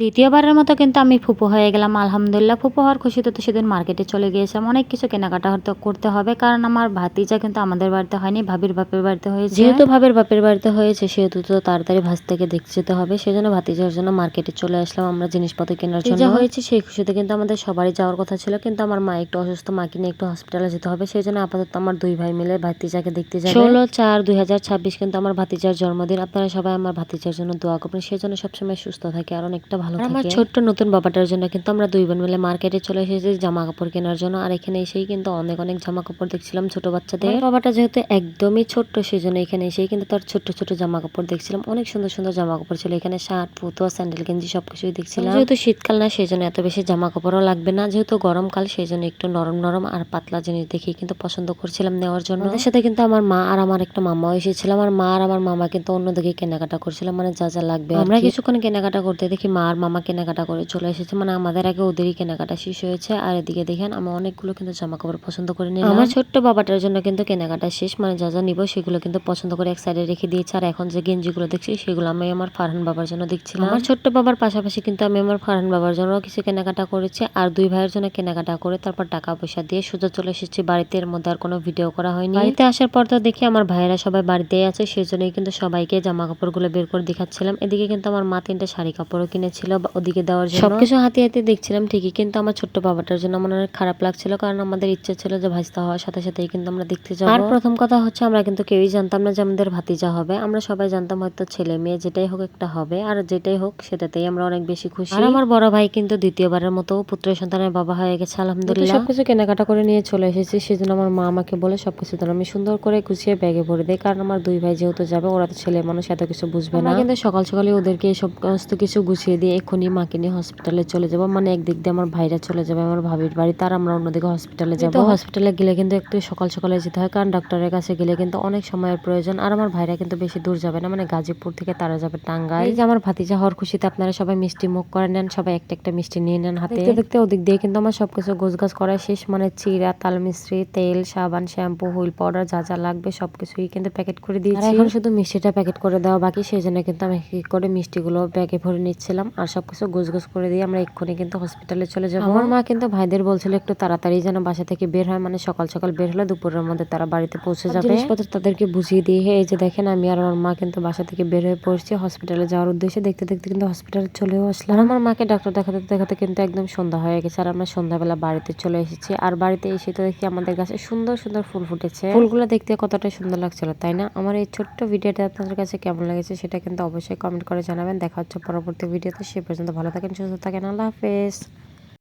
দ্বিতীয়বারের মতো কিন্তু আমি ফুপু হয়ে গেলাম। আলহামদুলিল্লাহ, ফুপু হওয়ার খুশিতে তো সেদিন মার্কেটে চলে গিয়েছিলাম। অনেক কিছু কেনাকাটা হয়তো করতে হবে। কারণ আমার ভাতিজা কিন্তু আমাদের বাড়িতে হয়নি, ভাবির বাপের বাড়িতে হয়েছে। যেহেতু ভাবির বাপের বাড়িতে হয়েছে সেহেতু তো তাড়াতাড়ি ভাজ থেকে দেখতে যেতে হবে। সেজন্য ভাতিজার জন্য মার্কেটে চলে আসলাম আমরা জিনিসপত্র কেনার জন্য। যা হয়েছে সেই খুশিতে কিন্তু আমাদের সবারই যাওয়ার কথা ছিল। কিন্তু আমার মা একটু অসুস্থ, মাকে নিয়ে একটু হসপিটালে যেতে হবে। সেই জন্য আপাতত আমার দুই ভাই মিলে ভাতিজাকে দেখতে যাবে। 16/4/2026 কিন্তু আমার ভাতিজার জন্মদিন। আপনারা সবাই আমার ভাতিজার জন্য দোয়া করবেন। সেজন্য সবসময় সুস্থ থাকে আর অনেকটা ভালো থাকে। আমার ছোট্ট নতুন বাবাটার জন্য কিন্তু আমরা দুই বোন মিলে মার্কেটে চলে এসেছি জামা কাপড় কেনার জন্য। আর এখানে এসেই কিন্তু অনেক অনেক জামা কাপড় দেখছিলাম ছোট বাচ্চাদের। বাবাটা যেহেতু একদমই ছোট্ট সেজন্য এখানে এসেই কিন্তু তার ছোট্ট ছোট জামা কাপড় দেখছিলাম। অনেক সুন্দর সুন্দর জামা কাপড় ছিল এখানে, শার্ট, ফতুয়া, স্যান্ডেল, গেঞ্জি সবকিছুই দেখছিলাম। যেহেতু শীতকাল না সেজন্য এত বেশি জামা কাপড়ও লাগবে না, যেহেতু গরমকাল সেই জন্য একটু নরম নরম আর পাতলা জিনিস দেখেই কিন্তু পছন্দ করছিলাম নেওয়ার জন্য। আমাদের সাথে কিন্তু আমার মা আর আমার একটা মামাও এসেছিল। আমার মা আর আমার মামা কিন্তু অন্যদিকে কেনাকাটা করছিলাম, মানে যা যা লাগবে। আমরা কিছুক্ষণ কেনাকাটা করতে দেখি মা আর মামা কেনাকাটা করে চলে এসেছে, মানে আমাদের আগে ওদেরই কেনাকাটা শেষ হয়েছে। আর এদিকে দেখেন আমি অনেকগুলো কিন্তু জামা কাপড় পছন্দ করে নিলাম। আমার ছোট্ট বাবাটার জন্য কিন্তু কেনাকাটা শেষ, মানে যা যা নিব সেগুলো কিন্তু পছন্দ করে এক সাইডে রেখে দিয়েছে। আর এখন যে গেঞ্জিগুলো দেখছি সেগুলো আমি আমার ফারহান বাবার জন্য দেখছিলাম। আমার ছোট্ট বাবার পাশাপাশি কিন্তু আমি আমার ফারহান বাবার জন্য কিছু কেনাকাটা করেছি আর দুই ভাইয়ের জন্য কেনাকাটা করে তারপর টাকা পয়সা দিয়ে সোজা চলে এসেছি বাড়িতে। এর মধ্যে আর কোনো ভিডিও করা হয়নি। বাড়িতে আসার পর তো দেখি আমার ভাইয়েরা সবাই বাড়িতেই আছে, সেই জন্যই কিন্তু সবাইকে জামা কাপড়গুলো বের করে দেখাচ্ছিলাম। এদিকে কিন্তু আমার মা 3টা শাড়ি কাপড়ও কিনেছিল ওদিকে দেওয়ার জন্য। সবকিছু হাতে হাতে দেখছিলাম ঠিকই, কিন্তু আমার ছোট্ট বাবাটার জন্য আমার অনেক খারাপ লাগছিল, কারণ আমাদের ইচ্ছে ছিল যে ভাইস্তা হওয়ার সাথে সাথেই কিন্তু আমরা দেখতে যাবো। আর প্রথম কথা হচ্ছে আমরা কিন্তু কেউই জানতাম না যে আমাদের ভাতিজা হবে। আমরা সবাই জানতাম হয়তো ছেলে মেয়ে যেটাই হোক একটা হবে, আর যেটাই হোক সেটাতেই আমরা অনেক বেশি খুশি। আর আমার বড় ভাই কিন্তু দ্বিতীয়বারের মতো পুত্র সন্তানের বাবা হয়ে গেছে আলহামদুলিল্লাহ। সবকিছু কেনাকাটা করে নিয়ে চলে এসেছি, সেজন্য আমার মা আমাকে বলে সবকিছু যেন আমি সুন্দর করে গুছিয়ে ব্যাগে ভরে দেয়, কারণ আমার দুই ভাই যেহেতু যাবে ওরা তো ছেলে মানুষ এত কিছু বুঝবে না। কিন্তু সকাল সকালে ওদেরকে সমস্ত কিছু গুছিয়ে দিয়ে এক্ষুনি মাকে নিয়ে হসপিটালে চলে যাবো। মানে একদিক দিয়ে আমার ভাইরা চলে যাবে আমার ভাবির বাড়ি, তার আমরা অন্যদিকে হসপিটালে যাবো। হসপিটালে গেলে কিন্তু একটু সকাল সকালে যেতে হয়, কারণ ডক্টরের কাছে গেলে কিন্তু অনেক সময়ের প্রয়োজন। আর আমার ভাইরা কিন্তু বেশি দূর যাবে না, মানে গাজীপুর থেকে তারা যাবে টাঙ্গাইল। এই যে আমার ভাতিজা হওয়ার খুশিতে আপনারা সবাই মিষ্টি মুখ করে নেন, সবাই একটা একটা মিষ্টি নিয়ে নেন হাতে। দেখতে দেখতে ওদিক দিয়ে কিন্তু আমার সবকিছু গোছগাছ করা শেষ, মানে চিরা, তাল মিশ্রি, তেল, সাবান, শ্যাম্পু, হুইল পাউডার যা যা লাগবে সবকিছুই কিন্তু প্যাকেট করে দিয়েছি। এখন শুধু মিষ্টিটা প্যাকেট করে দেওয়া বাকি, সেই জন্য কিন্তু আমি এক করে মিষ্টিগুলো ব্যাগে ভরে নিচ্ছিলাম। আর সবকিছু গোছগাছ করে দিয়ে আমরা এক্ষুনি কিন্তু হসপিটালে চলে যাবো। আমার মা কিন্তু ভাইদের বলছিল একটু তাড়াতাড়ি যেন বাসা থেকে বের হয়, মানে সকাল সকাল বের হলে দুপুরের মধ্যে তারা বাড়িতে পৌঁছে যাবে। জিনিসপত্র তাদেরকে বুঝিয়ে দিয়ে এই যে দেখেন আমি আর আমার মা কিন্তু বাসা থেকে বের হয়ে পড়ছি হসপিটালে যাওয়ার উদ্দেশ্যে। দেখতে দেখতে কিন্তু হসপিটালে চলেও আসলাম। আমার মাকে ডাক্তার দেখাতে দেখাতে কিন্তু একদম সন্ধ্যা হয়ে গেছে, আর আমরা সন্ধ্যাবেলা বাড়িতে চলে এসেছি। আর বাড়িতে এসে তো দেখি আমাদের কাছে সুন্দর সুন্দর ফুল ফুটেছে। ফুলগুলো দেখতে কতটা সুন্দর লাগছিল তাই না? আমার এই ছোট্ট ভিডিওটা আপনাদের কাছে কেমন লেগেছে সেটা কিন্তু অবশ্যই কমেন্ট করে জানাবেন। দেখা হচ্ছে পরবর্তী ভিডিওতে, সে পর্যন্ত ভালো থাকেন, সুস্থ থাকেন, আল্লাহ হাফেজ।